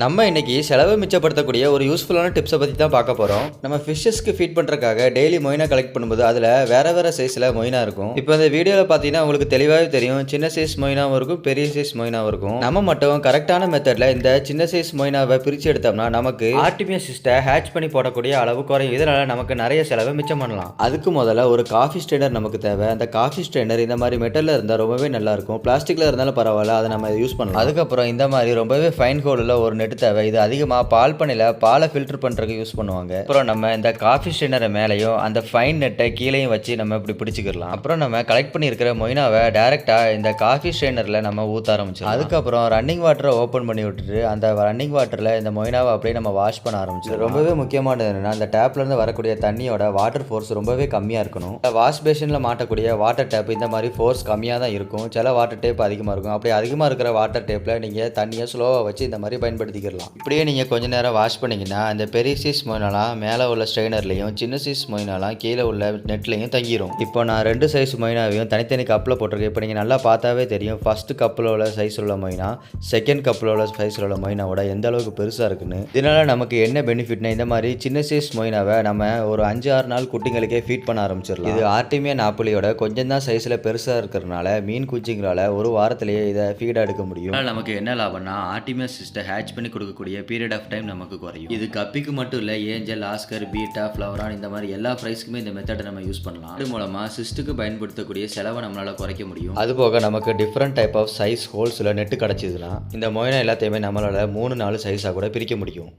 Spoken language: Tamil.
நம்ம இன்னைக்கு செலவு மிச்சப்படுத்தக்கூடிய ஒரு யூஸ்ஃபுல்லான டிப்ஸை பற்றி தான் பார்க்க போகிறோம். நம்ம ஃபிஷ்ஷஸ்க்கு ஃபீட் பண்ணுறதுக்காக டெய்லி மொயினா கலெக்ட் பண்ணும்போது அதில் வேறு சைஸில் மொயினா இருக்கும். இப்போ இந்த வீடியோவில் பார்த்தீங்கன்னா உங்களுக்கு தெளிவாகவே தெரியும், சின்ன சைஸ் மொயினாவும் இருக்கும், பெரிய சைஸ் மொயினாவும் இருக்கும். நம்ம மட்டும் கரெக்டான மெத்தடில் இந்த சின்ன சைஸ் மொயினாவை பிரித்து எடுத்தோம்னா நமக்கு ஆர்டிமியஸ் சிஸ்ட்டை ஹேட்ச் பண்ணி போடக்கூடிய அளவு குறையும். இதனால் நமக்கு நிறைய செலவை மிச்சம் பண்ணலாம். அதுக்கு முதல்ல ஒரு காஃபி ஸ்ட்ரெயினர் நமக்கு தேவை. அந்த காஃபி ஸ்ட்ரெயினர் இந்த மாதிரி மெட்டலில் இருந்தால் ரொம்பவே நல்லாயிருக்கும். பிளாஸ்டிக்கில் இருந்தாலும் பரவாயில்ல, அதை நம்ம யூஸ் பண்ணலாம். அதுக்கப்புறம் இந்த மாதிரி ரொம்பவே ஃபைன் ஹோலில் ஒரு நெட் தேவை. இது அதிகமாக பால் பண்ணையில் பாலை ஃபில்டர் பண்ணுறதுக்கு யூஸ் பண்ணுவாங்க. அப்புறம் நம்ம இந்த காஃபி ஸ்ட்ரெயினரை மேலேயும் அந்த ஃபைன் நெட்டை கீழேயும் வச்சு நம்ம இப்படி பிடிச்சிக்கலாம். அப்புறம் நம்ம கலெக்ட் பண்ணியிருக்கிற மொயினாவை டைரெக்டாக இந்த காஃபி ஸ்ட்ரெயினரில் நம்ம ஊற்ற ஆரம்பிச்சோம். அதுக்கப்புறம் ரன்னிங் வாட்டரை ஓப்பன் பண்ணி விட்டுட்டு அந்த ரன்னிங் வாட்டரில் இந்த மொயினாவை அப்படியே நம்ம வாஷ் பண்ண ஆரம்பிச்சோம். ரொம்பவே முக்கியமானது என்னன்னா, அந்த டேப்லேருந்து வரக்கூடிய தண்ணியோட வாட்டர் ஃபோர்ஸ் ரொம்பவே கம்மியாக இருக்கணும். வாஷ் பேஷனில் மாட்டக்கூடிய வாட்டர் டேப் இந்த மாதிரி ஃபோர்ஸ் கம்மியாக தான் இருக்கும். சில வாட்டர் டேப் அதிகமாக இருக்கும். அப்படி அதிகமாக இருக்கிற வாட்டர் டேப்பில் நீங்கள் தண்ணியை ஸ்லோவாக வச்சு இந்த மாதிரி பயன்படுத்திக்கலாம். இப்படியே நீங்கள் கொஞ்ச நேரம் வாஷ் பண்ணிங்கன்னா அந்த பெரிய சைஸ் மொயினாலாம் மேலே உள்ள ஸ்ட்ரெயினர்லையும் சின்ன சைஸ் மொயினாலாம் கீழே உள்ள நெட்லையும் தங்கிடும். இப்போ நான் 2 சைஸ் மொயினாவையும் தனித்தனி கப்பில் போட்டிருக்கேன். இப்போ நீங்கள் நல்லா பார்த்தாவே தெரியும், ஃபஸ்ட்டு கப்பில் உள்ள சைஸ் உள்ள மொயினா செகண்ட் கப்பில் உள்ள சைஸில் உள்ள மொயினாவோட எந்த அளவுக்கு பெருசாக இருக்குன்னு. இதனால் நமக்கு என்ன பெனிஃபிட்னா, இந்த மாதிரி சின்ன சைஸ் மொயினாவை நம்ம ஒரு 5-6 நாள் குட்டிங்களுக்கே ஃபீட் பண்ண ஆரம்பிச்சிடலாம். இது ஆர்டிமியா நாப்புலியோட கொஞ்சம் தான் சைஸில் பெருசாக இருக்கிறதுனால மீன் குஞ்சுங்களால் ஒரு வாரத்திலேயே இதை ஃபீடாக எடுக்க முடியும். நமக்கு என்ன லாபம்னா, ஆர்டிமியா சிஸ்ட்டை ஹேட்ச் பண்ணி கொடுக்கக்கூடிய பீரியட் ஆஃப் டைம் நமக்கு குறையும். இது கப்பிக்கு மட்டும் இல்லை, ஏஞ்சல், ஆஸ்கர், பீட்டா, ஃப்ளவரான் இந்த மாதிரி எல்லா ப்ரைஸ்க்குமே இந்த மெத்தடை நம்ம யூஸ் பண்ணலாம். இது மூலமாக சிஸ்ட்டுக்கு பயன்படுத்தக்கூடிய செலவை நம்மளால் குறைக்க முடியும். அதுபோக நமக்கு டிஃப்ரெண்ட் டைப் ஆஃப் சைஸ் ஹோல்ஸில் நெட்டு கிடச்சிதுன்னா இந்த மொயினா எல்லாத்தையுமே நம்மளால் 3-4 சைஸாக கூட பிரிக்க முடியும்.